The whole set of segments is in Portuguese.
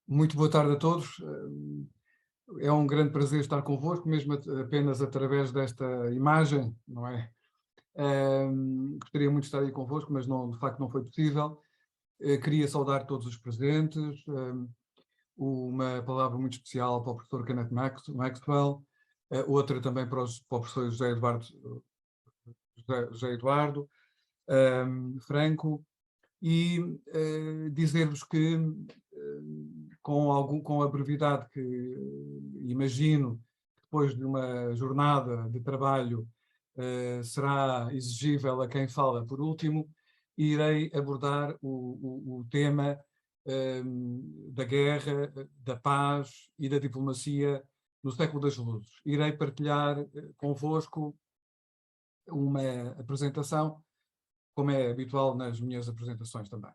Muito boa tarde a todos. É um grande prazer estar convosco, mesmo apenas através desta imagem, não é? Gostaria muito de estar aí convosco, mas não, de facto não foi possível. Queria saudar todos os presentes. Uma palavra muito especial para o professor Kenneth Maxwell, outra também para o professor José Eduardo Franco, e dizer-vos que com a brevidade que imagino, depois de uma jornada de trabalho será exigível a quem fala por último, irei abordar o tema da guerra, da paz e da diplomacia no século das luzes. Irei partilhar convosco uma apresentação, como é habitual nas minhas apresentações também.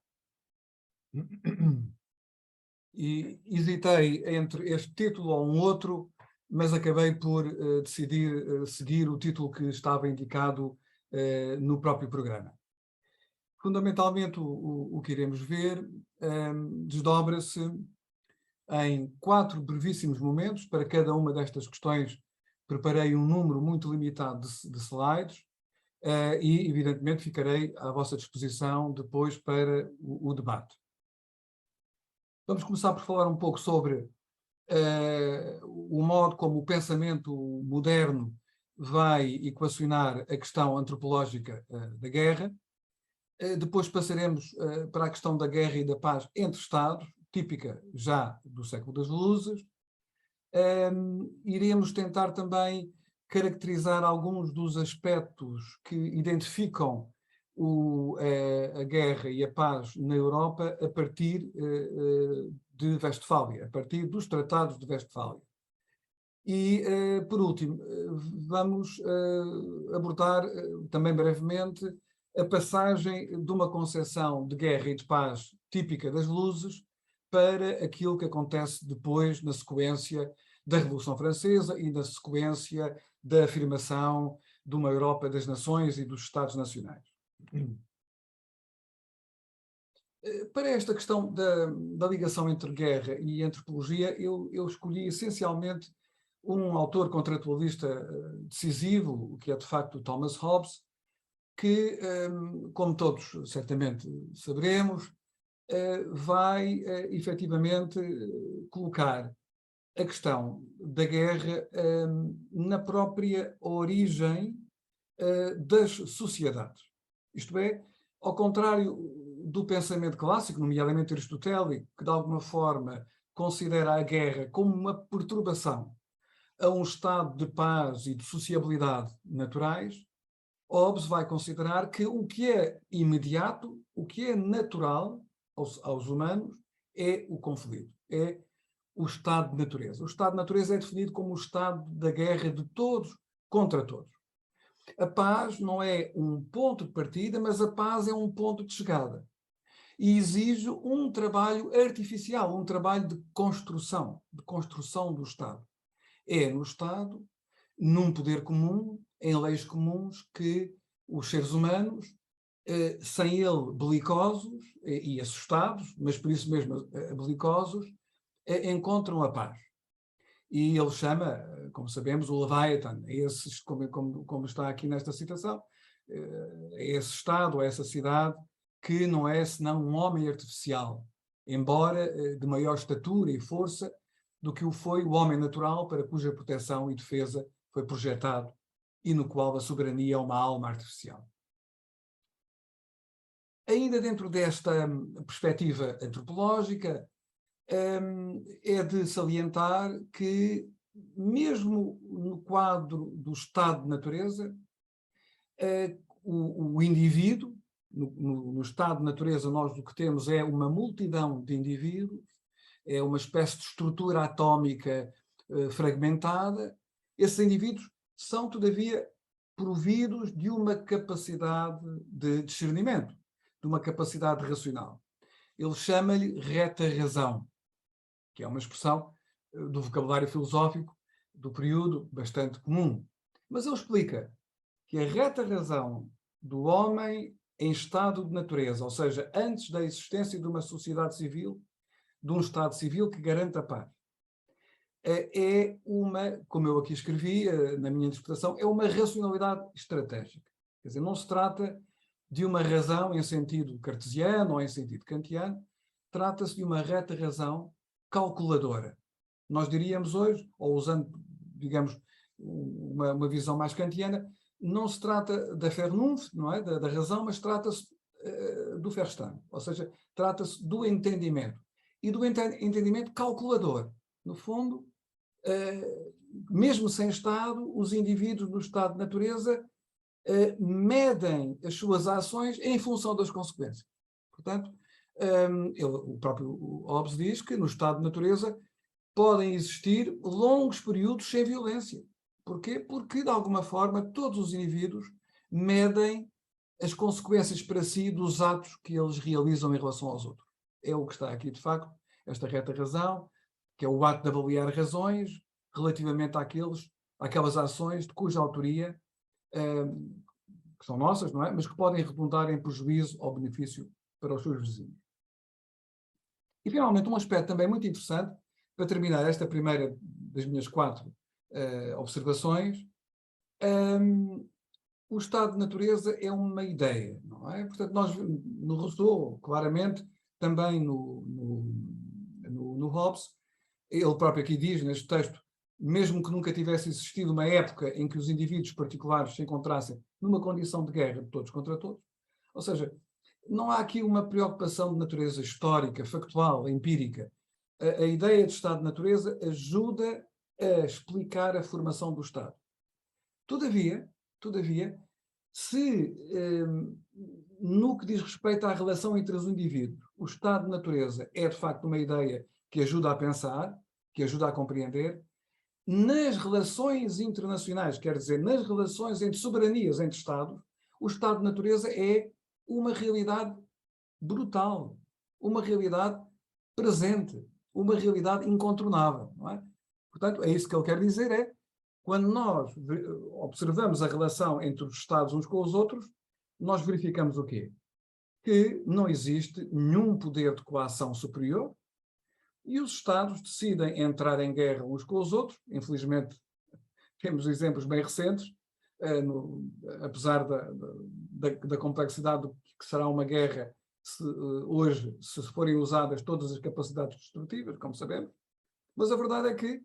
E hesitei entre este título ou um outro, mas acabei por decidir seguir o título que estava indicado no próprio programa. Fundamentalmente, o que iremos ver desdobra-se em 4 brevíssimos momentos. Para cada uma destas questões preparei um número muito limitado de slides e, evidentemente, ficarei à vossa disposição depois para o debate. Vamos começar por falar um pouco sobre o modo como o pensamento moderno vai equacionar a questão antropológica da guerra. Depois passaremos para a questão da guerra e da paz entre Estados, típica já do século das luzes. Iremos tentar também caracterizar alguns dos aspectos que identificam a guerra e a paz na Europa a partir de Westfália, a partir dos tratados de Westfália. E, por último, vamos abordar também brevemente a passagem de uma concepção de guerra e de paz típica das luzes para aquilo que acontece depois na sequência da Revolução Francesa e na sequência da afirmação de uma Europa das nações e dos Estados nacionais. Para esta questão da ligação entre guerra e antropologia, eu escolhi essencialmente um autor contratualista decisivo, que é de facto Thomas Hobbes, que, como todos certamente saberemos, vai efetivamente colocar a questão da guerra na própria origem das sociedades. Isto é, ao contrário do pensamento clássico, nomeadamente aristotélico, que de alguma forma considera a guerra como uma perturbação a um estado de paz e de sociabilidade naturais, Hobbes vai considerar que o que é imediato, o que é natural aos humanos, é o conflito, é o estado de natureza. O estado de natureza é definido como o estado da guerra de todos contra todos. A paz não é um ponto de partida, mas a paz é um ponto de chegada. E exige um trabalho artificial, um trabalho de construção do Estado. É no Estado, num poder comum, em leis comuns, que os seres humanos, sem ele belicosos e assustados, mas por isso mesmo belicosos, encontram a paz. E ele chama, como sabemos, o Leviathan, como está aqui nesta citação, a esse Estado, a essa cidade, que não é senão um homem artificial, embora de maior estatura e força do que o foi o homem natural, para cuja proteção e defesa foi projetado e no qual a soberania é uma alma artificial. Ainda dentro desta perspectiva antropológica, é de salientar que, mesmo no quadro do estado de natureza, o indivíduo, no estado de natureza, nós o que temos é uma multidão de indivíduos, é uma espécie de estrutura atómica fragmentada. Esses indivíduos são, todavia, providos de uma capacidade de discernimento, de uma capacidade racional. Ele chama-lhe reta-razão, que é uma expressão do vocabulário filosófico do período bastante comum. Mas ele explica que a reta-razão do homem em estado de natureza, ou seja, antes da existência de uma sociedade civil, de um Estado civil que garanta a paz. É uma, como eu aqui escrevi, na minha interpretação, é uma racionalidade estratégica. Quer dizer, não se trata de uma razão em sentido cartesiano ou em sentido kantiano, trata-se de uma reta razão calculadora. Nós diríamos hoje, ou usando, digamos, uma visão mais kantiana, não se trata da Vernunft, não é? Da razão, mas trata-se do Verstand, ou seja, trata-se do entendimento. E do entendimento calculador. No fundo, mesmo sem Estado, os indivíduos no estado de natureza medem as suas ações em função das consequências. Portanto, o próprio Hobbes diz que no estado de natureza podem existir longos períodos sem violência. Porquê? Porque, de alguma forma, todos os indivíduos medem as consequências para si dos atos que eles realizam em relação aos outros. É o que está aqui, de facto, esta reta razão, que é o ato de avaliar razões relativamente àquelas ações de cuja autoria que são nossas, não é? Mas que podem redundar em prejuízo ou benefício para os seus vizinhos. E, finalmente, um aspecto também muito interessante, para terminar esta primeira das minhas 4 observações, o estado de natureza é uma ideia, não é? Portanto, nós, no Rousseau, claramente, também no Hobbes, ele próprio aqui diz, neste texto, mesmo que nunca tivesse existido uma época em que os indivíduos particulares se encontrassem numa condição de guerra de todos contra todos, ou seja, não há aqui uma preocupação de natureza histórica, factual, empírica. A ideia de estado de natureza ajuda a explicar a formação do Estado. Todavia, se no que diz respeito à relação entre os indivíduos, o estado de natureza é de facto uma ideia que ajuda a pensar, que ajuda a compreender, nas relações internacionais, quer dizer, nas relações entre soberanias, entre Estados, o estado de natureza é uma realidade brutal, uma realidade presente, uma realidade incontornável, não é? Portanto, é isso que ele quer dizer, quando nós observamos a relação entre os Estados uns com os outros, nós verificamos o quê? Que não existe nenhum poder de coação superior e os Estados decidem entrar em guerra uns com os outros. Infelizmente, temos exemplos bem recentes, apesar da complexidade do que será uma guerra hoje, se forem usadas todas as capacidades destrutivas, como sabemos. Mas a verdade é que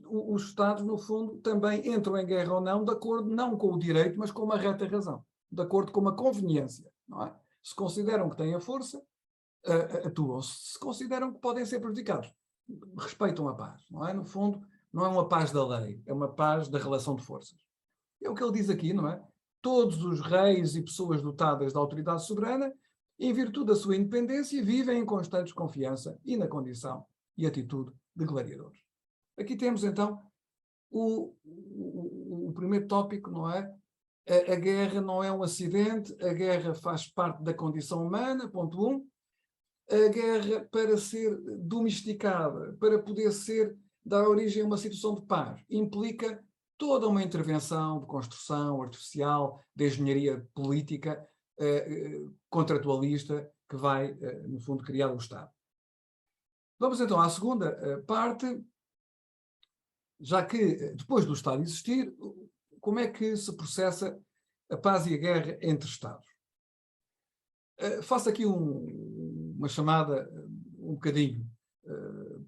os Estados, no fundo, também entram em guerra ou não, de acordo não com o direito, mas com uma reta razão, de acordo com uma conveniência, não é? Se consideram que têm a força, atuam. Se consideram que podem ser prejudicados, respeitam a paz, não é? No fundo, não é uma paz da lei, é uma paz da relação de forças. É o que ele diz aqui, não é? Todos os reis e pessoas dotadas da autoridade soberana, em virtude da sua independência, vivem em constante desconfiança e na condição e atitude de gladiadores. Aqui temos, então, o primeiro tópico, não é? A guerra não é um acidente, a guerra faz parte da condição humana, ponto 1. A guerra, para ser domesticada, para poder dar origem a uma situação de paz, implica toda uma intervenção de construção artificial, de engenharia política, contratualista, que vai, no fundo, criar o Estado. Vamos então à segunda parte, já que depois do Estado existir, como é que se processa a paz e a guerra entre Estados? Faço aqui uma chamada um bocadinho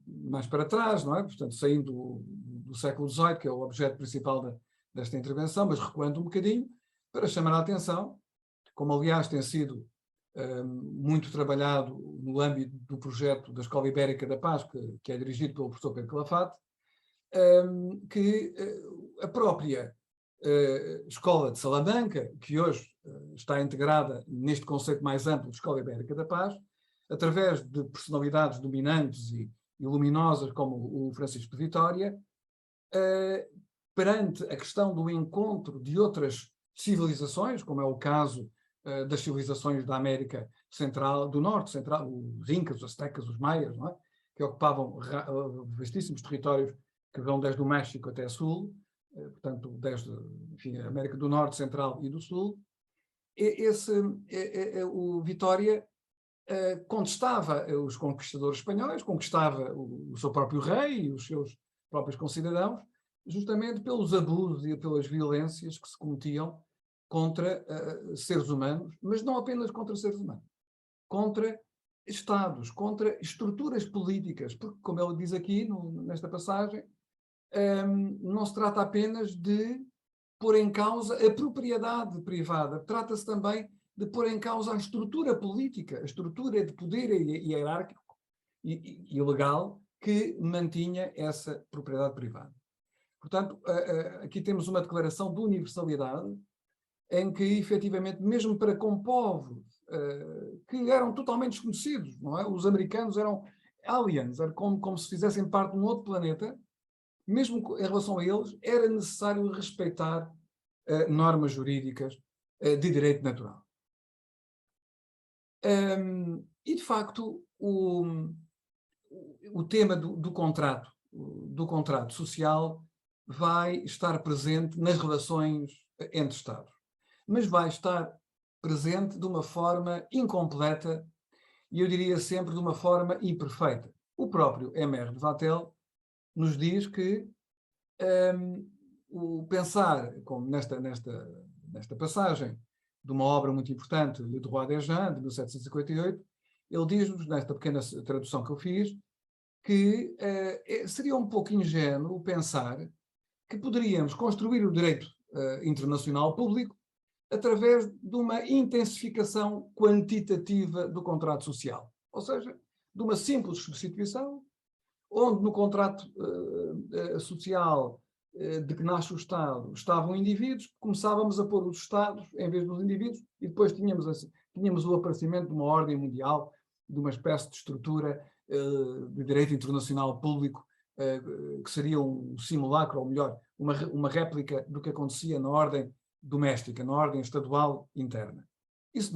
mais para trás, não é? Portanto, saindo do século XVIII, que é o objeto principal desta intervenção, mas recuando um bocadinho, para chamar a atenção, como aliás tem sido muito trabalhado no âmbito do projeto da Escola Ibérica da Paz, que é dirigido pelo professor Pedro Calafate, que a própria Escola de Salamanca, que hoje está integrada neste conceito mais amplo de Escola Ibérica da Paz, através de personalidades dominantes e luminosas como o Francisco de Vitória, perante a questão do encontro de outras civilizações, como é o caso das civilizações da América Central, do Norte Central, os Incas, os Aztecas, os Maias, não é? Que ocupavam vastíssimos territórios que vão desde o México até Sul, portanto, desde, enfim, a América do Norte, Central e do Sul. o Vitória contestava os conquistadores espanhóis, conquistava o seu próprio rei e os seus próprios concidadãos, justamente pelos abusos e pelas violências que se cometiam contra seres humanos, mas não apenas contra seres humanos, contra Estados, contra estruturas políticas, porque, como ele diz aqui nesta passagem, não se trata apenas de pôr em causa a propriedade privada, trata-se também de pôr em causa a estrutura política, a estrutura de poder hierárquico e legal que mantinha essa propriedade privada. Portanto, aqui temos uma declaração de universalidade em que, efetivamente, mesmo para com povos que eram totalmente desconhecidos, não é? Os americanos eram aliens, era como se fizessem parte de um outro planeta, mesmo em relação a eles, era necessário respeitar normas jurídicas de direito natural. E, de facto, o tema do contrato social vai estar presente nas relações entre Estados, mas vai estar presente de uma forma incompleta e, eu diria sempre, de uma forma imperfeita. O próprio M.R. de Vatel nos diz que o pensar, como nesta passagem de uma obra muito importante, Le Droit des gens, de 1758, ele diz-nos, nesta pequena tradução que eu fiz, que seria um pouco ingênuo pensar que poderíamos construir o direito internacional público através de uma intensificação quantitativa do contrato social. Ou seja, de uma simples substituição, onde no contrato social de que nasce o Estado estavam indivíduos, começávamos a pôr os Estados em vez dos indivíduos e depois tínhamos o aparecimento de uma ordem mundial, de uma espécie de estrutura de direito internacional público que seria um simulacro, ou melhor, uma réplica do que acontecia na ordem doméstica, na ordem estadual interna. Isso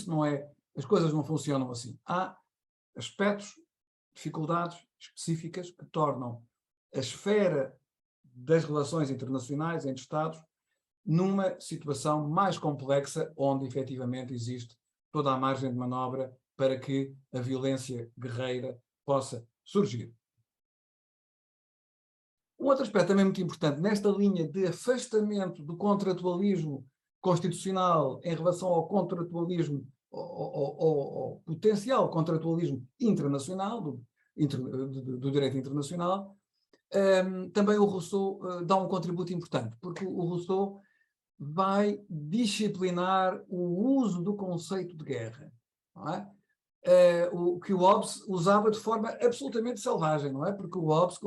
não é, as coisas não funcionam assim. Há aspectos, dificuldades específicas que tornam a esfera das relações internacionais entre Estados numa situação mais complexa, onde efetivamente existe toda a margem de manobra para que a violência guerreira possa surgir. Um outro aspecto também muito importante, nesta linha de afastamento do contratualismo constitucional em relação ao contratualismo, ao potencial contratualismo internacional, do direito internacional, também o Rousseau dá um contributo importante, porque o Rousseau vai disciplinar o uso do conceito de guerra, não é? O que o Hobbes usava de forma absolutamente selvagem, não é? Porque o Hobbes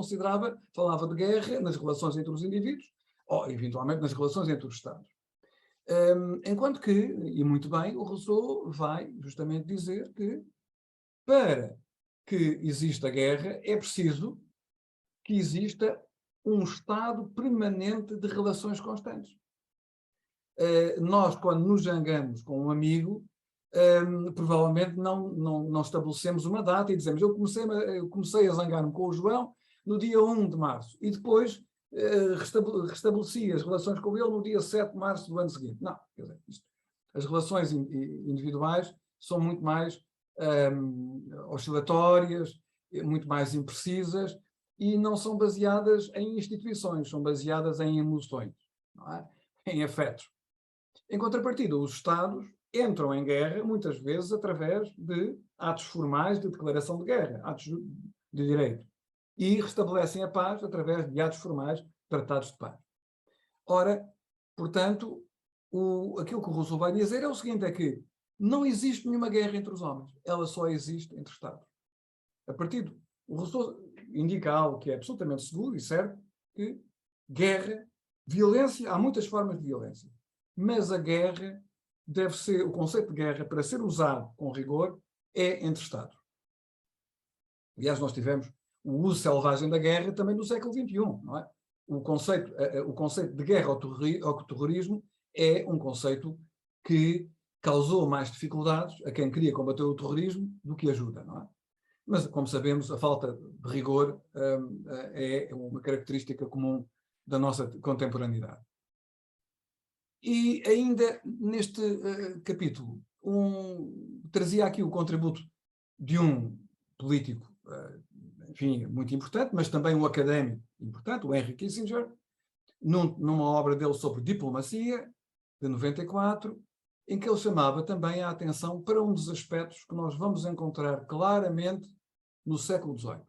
falava de guerra nas relações entre os indivíduos, ou eventualmente nas relações entre os Estados. Enquanto que, e muito bem, o Rousseau vai justamente dizer que para que exista guerra é preciso que exista um estado permanente de relações constantes. Nós, quando nos zangamos com um amigo, provavelmente não estabelecemos uma data e dizemos eu comecei a zangar-me com o João no dia 1 de março e depois restabeleci as relações com ele no dia 7 de março do ano seguinte. Não, quer dizer, as relações individuais são muito mais oscilatórias, muito mais imprecisas e não são baseadas em instituições, são baseadas em emoções, não é? Em afetos. Em contrapartida, os Estados entram em guerra, muitas vezes, através de atos formais de declaração de guerra, atos de direito, e restabelecem a paz através de atos formais, tratados de paz. Ora, portanto, aquilo que o Rousseau vai dizer é o seguinte, é que não existe nenhuma guerra entre os homens, ela só existe entre Estados. A partir o Rousseau indica algo que é absolutamente seguro e certo, que guerra, violência, há muitas formas de violência, mas a guerra deve ser, o conceito de guerra, para ser usado com rigor, é entre Estados. Aliás, nós tivemos o uso selvagem da guerra também no século XXI, não é? O conceito de guerra ao terrorismo é um conceito que causou mais dificuldades a quem queria combater o terrorismo do que ajuda, não é? Mas, como sabemos, a falta de rigor é uma característica comum da nossa contemporaneidade. E ainda neste capítulo, trazia aqui o contributo de um político, enfim, muito importante, mas também um académico importante, o Henry Kissinger, numa obra dele sobre diplomacia, de 94, em que ele chamava também a atenção para um dos aspectos que nós vamos encontrar claramente no século XVIII.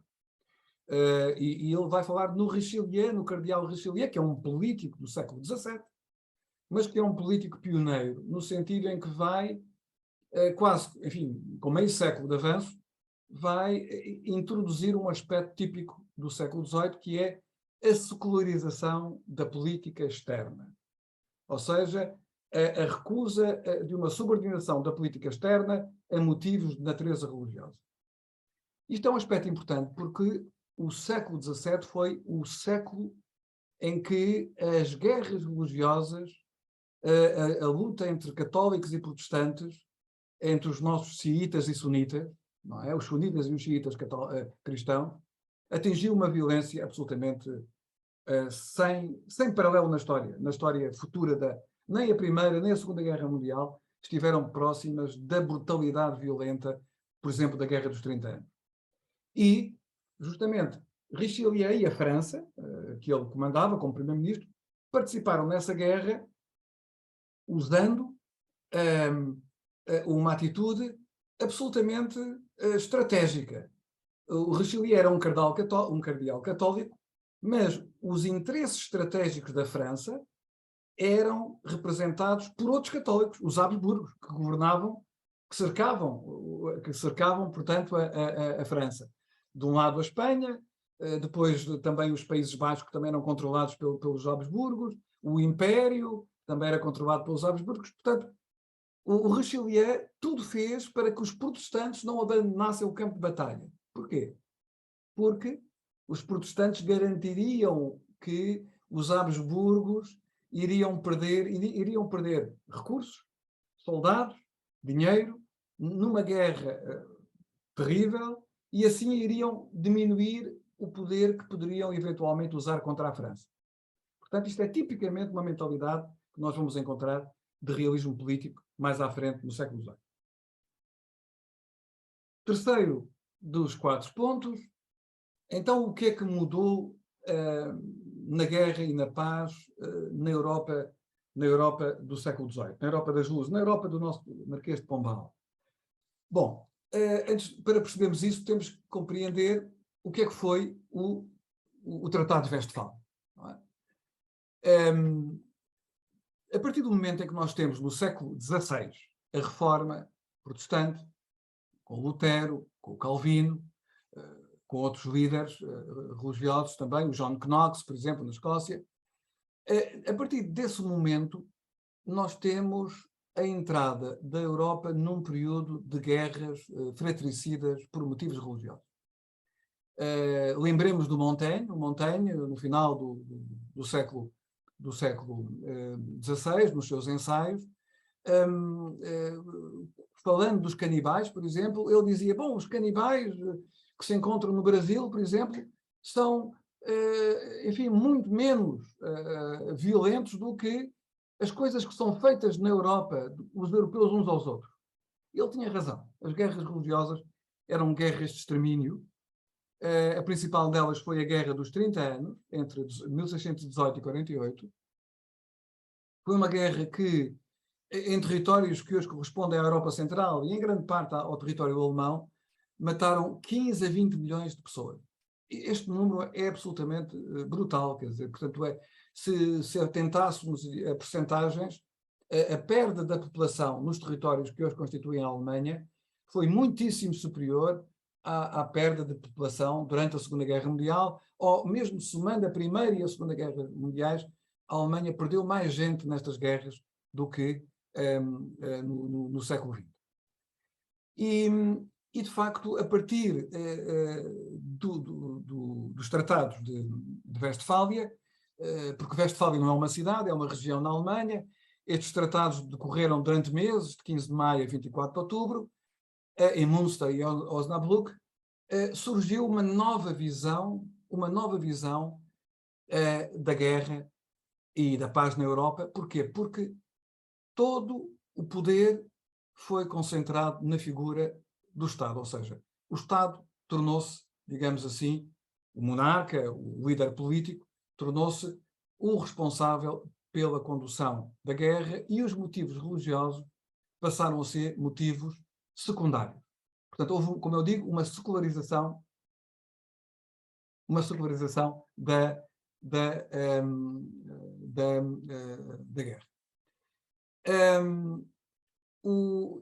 E ele vai falar no Richelieu, no cardeal Richelieu, que é um político do século XVII, mas que é um político pioneiro, no sentido em que vai, quase, enfim, com meio século de avanço, vai introduzir um aspecto típico do século XVIII, que é a secularização da política externa. Ou seja, a recusa de uma subordinação da política externa a motivos de natureza religiosa. Isto é um aspecto importante porque o século XVII foi o século em que as guerras religiosas, a luta entre católicos e protestantes, entre os nossos xiitas e sunitas, não é? Os sunitas e os xiitas cristãos, atingiu uma violência absolutamente sem paralelo na história futura nem a Primeira nem a Segunda Guerra Mundial estiveram próximas da brutalidade violenta, por exemplo, da Guerra dos 30 anos. E, justamente, Richelieu e a França, que ele comandava como primeiro-ministro, participaram nessa guerra usando uma atitude absolutamente estratégica. O Richelieu era um cardeal católico, mas os interesses estratégicos da França eram representados por outros católicos, os Habsburgos, que governavam, que cercavam, portanto, a França. De um lado a Espanha, depois também os Países Baixos, que também eram controlados pelos Habsburgos, o Império também era controlado pelos Habsburgos. Portanto, o Richelieu tudo fez para que os protestantes não abandonassem o campo de batalha. Porquê? Porque os protestantes garantiriam que os Habsburgos iriam perder recursos, soldados, dinheiro, numa guerra terrível, e assim iriam diminuir o poder que poderiam eventualmente usar contra a França. Portanto, isto é tipicamente uma mentalidade que nós vamos encontrar de realismo político mais à frente no século XVIII. Terceiro dos 4 pontos. Então, o que é que mudou na guerra e na paz na Europa do século XVIII, na Europa das Luzes, na Europa do nosso Marquês de Pombal? Bom, para percebermos isso, temos que compreender o que é que foi o Tratado de Westfália. Não é? A partir do momento em que nós temos, no século XVI, a Reforma Protestante, com Lutero, com Calvino, com outros líderes religiosos também, o John Knox, por exemplo, na Escócia. A partir desse momento, nós temos a entrada da Europa num período de guerras fratricidas por motivos religiosos. Lembremos do Montaigne, no final do século XVI, nos seus ensaios, falando dos canibais, por exemplo, ele dizia, bom, os canibais que se encontram no Brasil, por exemplo, são, enfim, muito menos violentos do que as coisas que são feitas na Europa, os europeus uns aos outros. Ele tinha razão. As guerras religiosas eram guerras de extermínio. A principal delas foi a Guerra dos 30 anos, entre 1618 e 48. Foi uma guerra que, em territórios que hoje correspondem à Europa Central e em grande parte ao território alemão, mataram 15 a 20 milhões de pessoas. Este número é absolutamente brutal, quer dizer, portanto, se atentássemos a percentagens, a perda da população nos territórios que hoje constituem a Alemanha foi muitíssimo superior à perda de população durante a Segunda Guerra Mundial, ou mesmo somando a Primeira e a Segunda Guerra Mundiais, a Alemanha perdeu mais gente nestas guerras do que no século XX. E, de facto, a partir dos tratados de Westfália, porque Westfália não é uma cidade, é uma região na Alemanha, estes tratados decorreram durante meses, de 15 de maio a 24 de outubro, em Münster e Osnabrück, surgiu uma nova visão da guerra e da paz na Europa. Porquê? Porque todo o poder foi concentrado na figura do Estado, ou seja, o Estado tornou-se, digamos assim, o monarca, o líder político, tornou-se o responsável pela condução da guerra e os motivos religiosos passaram a ser motivos secundários. Portanto, houve, como eu digo, uma secularização da, da, da guerra.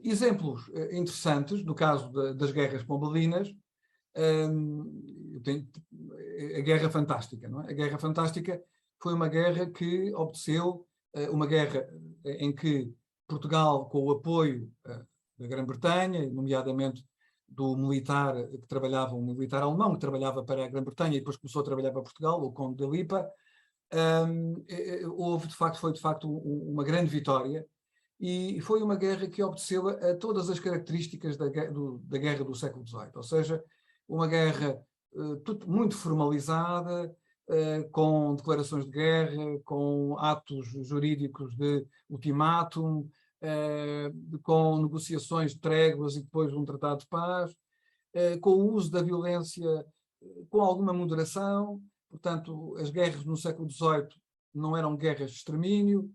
Exemplos interessantes, no caso das guerras pombalinas, a Guerra Fantástica, não é? A Guerra Fantástica foi uma guerra que obteceu, uma guerra em que Portugal, com o apoio da Grã-Bretanha, nomeadamente do militar que trabalhava, um militar alemão que trabalhava para a Grã-Bretanha e depois começou a trabalhar para Portugal, o Conde de Lipa, foi de facto uma grande vitória e foi uma guerra que obteceu a todas as características da guerra do século XVIII, ou seja, uma guerra muito formalizada, com declarações de guerra, com atos jurídicos de ultimátum, com negociações de tréguas e depois um tratado de paz, com o uso da violência com alguma moderação. Portanto, as guerras no século XVIII não eram guerras de extermínio,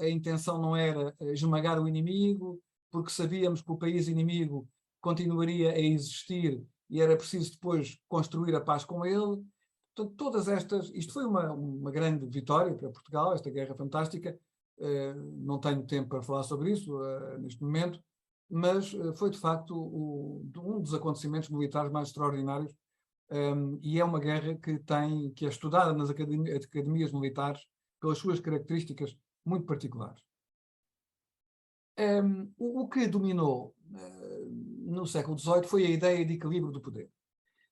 a intenção não era esmagar o inimigo, porque sabíamos que o país inimigo continuaria a existir e era preciso depois construir a paz com ele. Portanto, todas estas, isto foi uma grande vitória para Portugal, esta Guerra Fantástica. Não tenho tempo para falar sobre isso neste momento, mas foi de facto um dos acontecimentos militares mais extraordinários, e é uma guerra que é estudada nas academias militares pelas suas características muito particulares. O que dominou no século XVIII foi a ideia de equilíbrio do poder,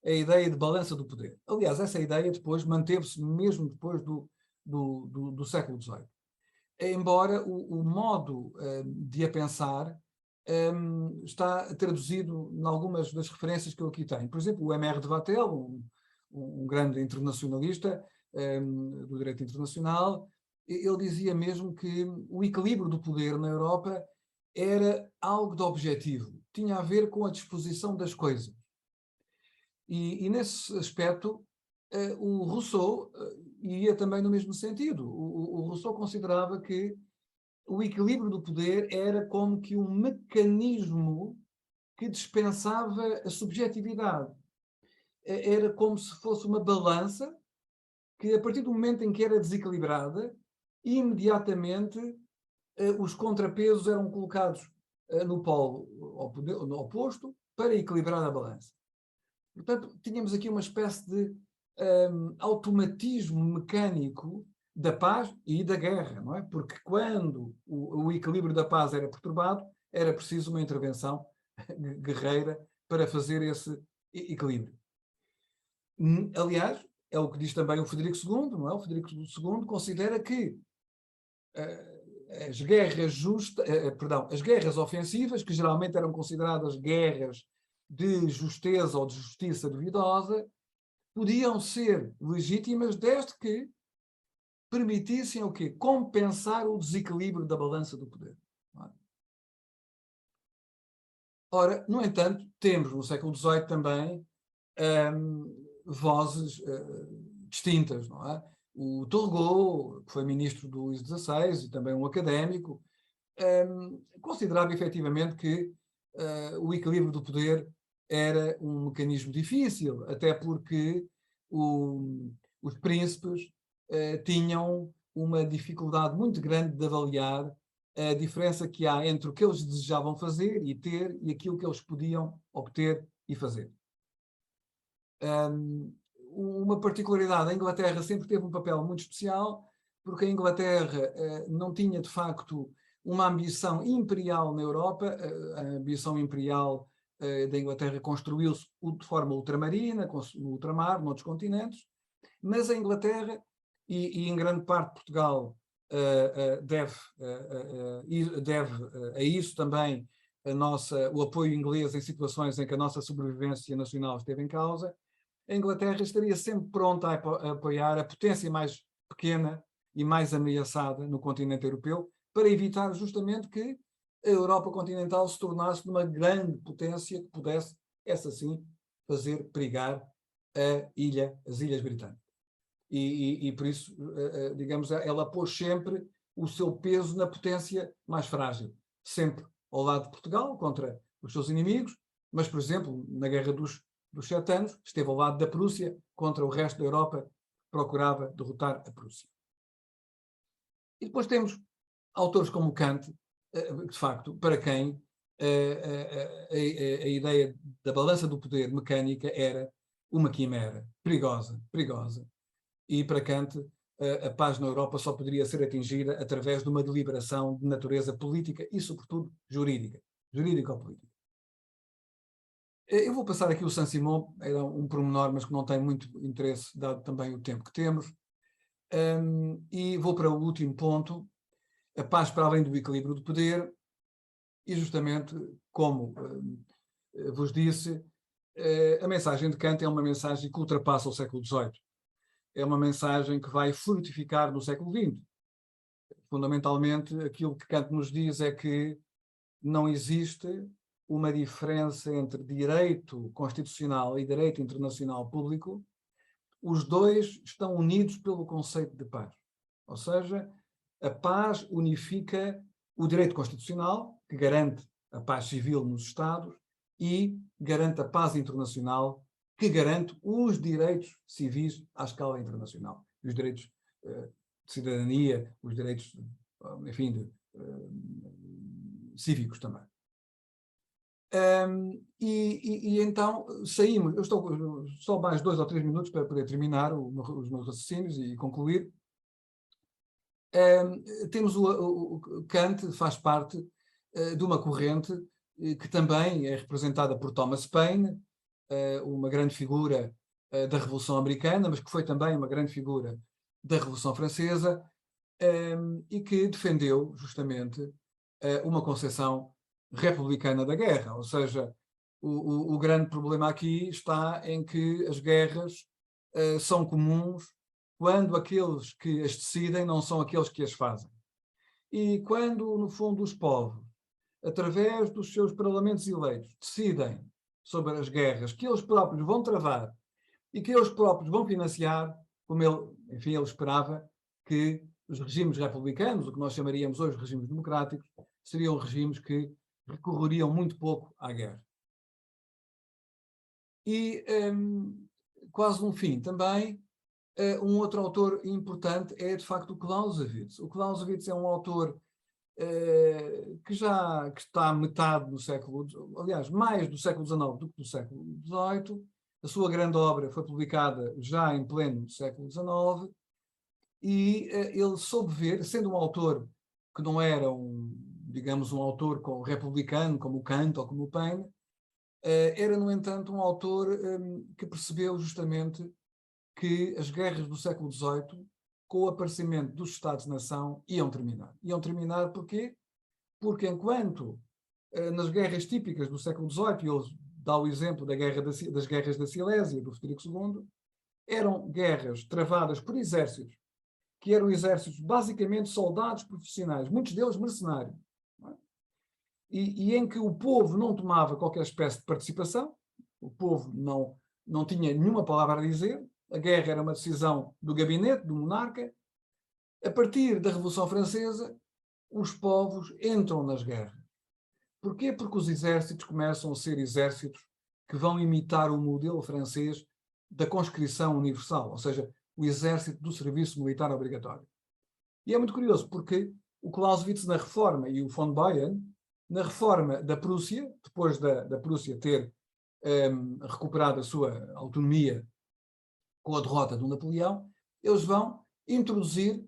a ideia de balança do poder. Aliás, essa ideia depois manteve-se mesmo depois do século XVIII. Embora o modo de a pensar está traduzido em algumas das referências que eu aqui tenho. Por exemplo, o M.R. de Vattel, um grande internacionalista do direito internacional, ele dizia mesmo que o equilíbrio do poder na Europa era algo de objetivo, tinha a ver com a disposição das coisas. E nesse aspecto, o Rousseau ia também no mesmo sentido. O Rousseau considerava que o equilíbrio do poder era como que um mecanismo que dispensava a subjetividade. Era como se fosse uma balança que, a partir do momento em que era desequilibrada, imediatamente os contrapesos eram colocados no polo oposto para equilibrar a balança. Portanto, tínhamos aqui uma espécie de automatismo mecânico da paz e da guerra, não é? Porque quando o equilíbrio da paz era perturbado, era preciso uma intervenção guerreira para fazer esse equilíbrio. Aliás, é o que diz também o Frederico II, não é? O Frederico II considera que as guerras ofensivas, que geralmente eram consideradas guerras de justeza ou de justiça duvidosa, podiam ser legítimas desde que permitissem o quê? Compensar o desequilíbrio da balança do poder. Não é? Ora, no entanto, temos no século XVIII também vozes distintas, não é? O Turgot, que foi ministro do Luís XVI e também um académico, considerava efetivamente que o equilíbrio do poder era um mecanismo difícil, até porque os príncipes tinham uma dificuldade muito grande de avaliar a diferença que há entre o que eles desejavam fazer e ter e aquilo que eles podiam obter e fazer. Uma particularidade, a Inglaterra sempre teve um papel muito especial, porque a Inglaterra não tinha, de facto, uma ambição imperial na Europa. A ambição imperial da Inglaterra construiu-se de forma ultramarina, no ultramar, noutros continentes, mas a Inglaterra, e em grande parte Portugal, deve a isso também o apoio inglês em situações em que a nossa sobrevivência nacional esteve em causa. A Inglaterra estaria sempre pronta a apoiar a potência mais pequena e mais ameaçada no continente europeu, para evitar justamente que a Europa continental se tornasse numa grande potência que pudesse, essa sim, fazer perigar as Ilhas Britânicas. E por isso, digamos, ela pôs sempre o seu peso na potência mais frágil, sempre ao lado de Portugal, contra os seus inimigos, mas, por exemplo, na Guerra dos 7 Anos, esteve ao lado da Prússia contra o resto da Europa, que procurava derrotar a Prússia. E depois temos autores como Kant, de facto, para quem a ideia da balança do poder mecânica era uma quimera perigosa, perigosa. E para Kant, a paz na Europa só poderia ser atingida através de uma deliberação de natureza política e, sobretudo, jurídica. Jurídico-política. Eu vou passar aqui o Saint-Simon, era um pormenor, mas que não tem muito interesse, dado também o tempo que temos. E vou para o último ponto, a paz para além do equilíbrio de poder, e justamente, como vos disse, a mensagem de Kant é uma mensagem que ultrapassa o século XVIII. É uma mensagem que vai frutificar no século XX. Fundamentalmente, aquilo que Kant nos diz é que não existe uma diferença entre direito constitucional e direito internacional público. Os dois estão unidos pelo conceito de paz. Ou seja, a paz unifica o direito constitucional, que garante a paz civil nos Estados, e garante a paz internacional, que garante os direitos civis à escala internacional. Os direitos de cidadania, os direitos, enfim, cívicos também. E então saímos, eu estou só mais 2 ou 3 minutos para poder terminar os meus raciocínios e concluir. Temos o Kant, faz parte de uma corrente que também é representada por Thomas Paine, uma grande figura da Revolução Americana, mas que foi também uma grande figura da Revolução Francesa, e que defendeu justamente uma concepção republicana da guerra. Ou seja, o grande problema aqui está em que as guerras são comuns quando aqueles que as decidem não são aqueles que as fazem. E quando, no fundo, os povos, através dos seus parlamentos eleitos, decidem sobre as guerras que eles próprios vão travar e que eles próprios vão financiar, como ele esperava que os regimes republicanos, o que nós chamaríamos hoje regimes democráticos, seriam regimes que recorreriam muito pouco à guerra. E, quase no fim, também, um outro autor importante é, de facto, o Clausewitz. O Clausewitz é um autor que está a metade do século, aliás, mais do século XIX do que do século XVIII. A sua grande obra foi publicada já em pleno século XIX, e ele soube ver, sendo um autor que não era digamos, um autor republicano, como o Kant ou como o Paine, era, no entanto, um autor que percebeu justamente que as guerras do século XVIII, com o aparecimento dos Estados-nação, iam terminar. Iam terminar porquê? Porque enquanto nas guerras típicas do século XVIII, e ele dá o exemplo das guerras da Silésia, do Frederico II, eram guerras travadas por exércitos, que eram exércitos basicamente soldados profissionais, muitos deles mercenários, não é? E em que o povo não tomava qualquer espécie de participação, o povo não tinha nenhuma palavra a dizer, a guerra era uma decisão do gabinete, do monarca. A partir da Revolução Francesa, os povos entram nas guerras. Porquê? Porque os exércitos começam a ser exércitos que vão imitar o modelo francês da conscrição universal, ou seja, o exército do serviço militar obrigatório. E é muito curioso, porque o Clausewitz, na reforma, e o von Boyen, na reforma da Prússia, depois da Prússia ter recuperado a sua autonomia com a derrota do Napoleão, eles vão introduzir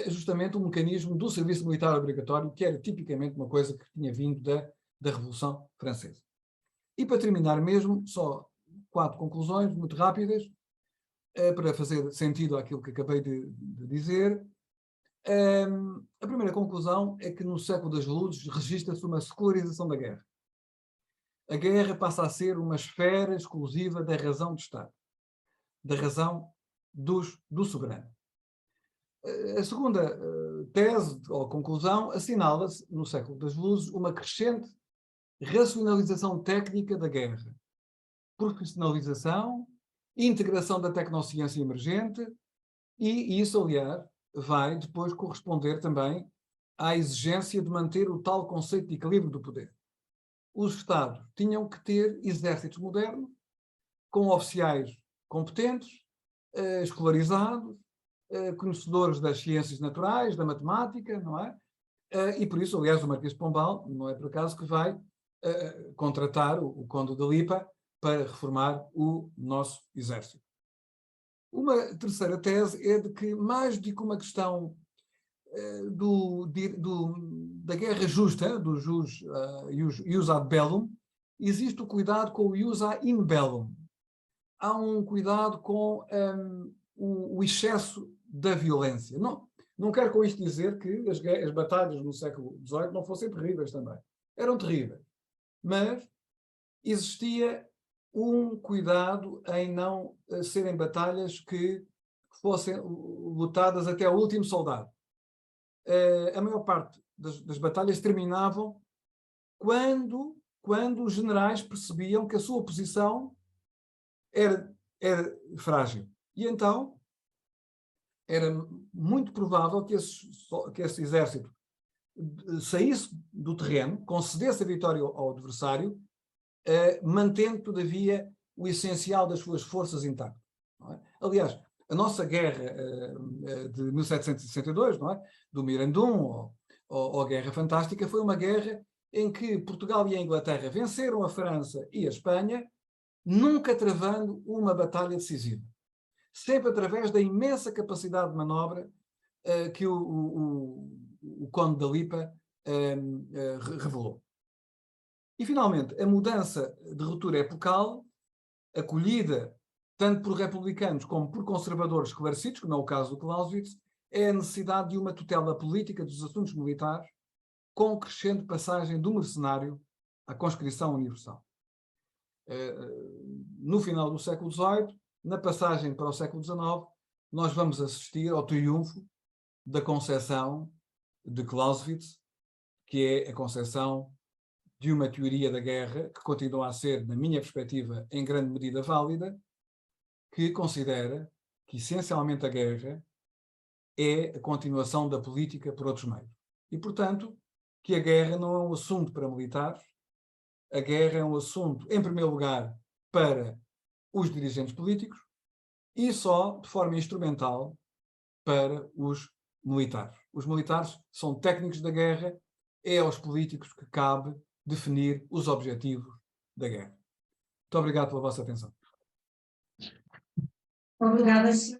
justamente um mecanismo do serviço militar obrigatório, que era tipicamente uma coisa que tinha vindo da Revolução Francesa. E para terminar mesmo, só 4 conclusões muito rápidas, para fazer sentido àquilo que acabei de dizer. A primeira conclusão é que no século das luzes registra-se uma secularização da guerra. A guerra passa a ser uma esfera exclusiva da razão do Estado, da razão do soberano. A segunda tese ou conclusão, assinala-se, no século das Luzes, uma crescente racionalização técnica da guerra, profissionalização, integração da tecnociência emergente, e isso, aliás, vai depois corresponder também à exigência de manter o tal conceito de equilíbrio do poder. Os Estados tinham que ter exércitos modernos, com oficiais competentes, escolarizados, conhecedores das ciências naturais, da matemática, não é? E por isso, aliás, o Marquês de Pombal, não é por acaso que vai contratar o Conde de Lipa para reformar o nosso exército. Uma terceira tese é de que, mais do que uma questão da guerra justa, do jus ad bellum, existe o cuidado com o jus in bellum. Há um cuidado com o excesso da violência. Não quero com isto dizer que as batalhas no século XVIII não fossem terríveis também. Eram terríveis. Mas existia um cuidado em não serem batalhas que fossem lutadas até ao último soldado. A maior parte das batalhas terminavam quando os generais percebiam que a sua posição era frágil. E então era muito provável que esse exército saísse do terreno, concedesse a vitória ao adversário, mantendo, todavia, o essencial das suas forças intacto. Não é? Aliás, a nossa guerra de 1762, não é? Do Mirandum ou a Guerra Fantástica, foi uma guerra em que Portugal e a Inglaterra venceram a França e a Espanha, nunca travando uma batalha decisiva. Sempre através da imensa capacidade de manobra que o Conde da Lipa revelou. E, finalmente, a mudança de ruptura epocal, acolhida tanto por republicanos como por conservadores esclarecidos, como é o caso do Clausewitz, é a necessidade de uma tutela política dos assuntos militares, com crescente passagem do mercenário à conscrição universal. No final do século XVIII, na passagem para o século XIX, nós vamos assistir ao triunfo da concepção de Clausewitz, que é a concepção de uma teoria da guerra que continua a ser, na minha perspectiva, em grande medida válida, que considera que, essencialmente, a guerra é a continuação da política por outros meios. E, portanto, que a guerra não é um assunto para militares, a guerra é um assunto, em primeiro lugar, para os dirigentes políticos e só de forma instrumental para os militares. Os militares são técnicos da guerra, é aos políticos que cabe definir os objetivos da guerra. Muito obrigado pela vossa atenção. Obrigada, senhor.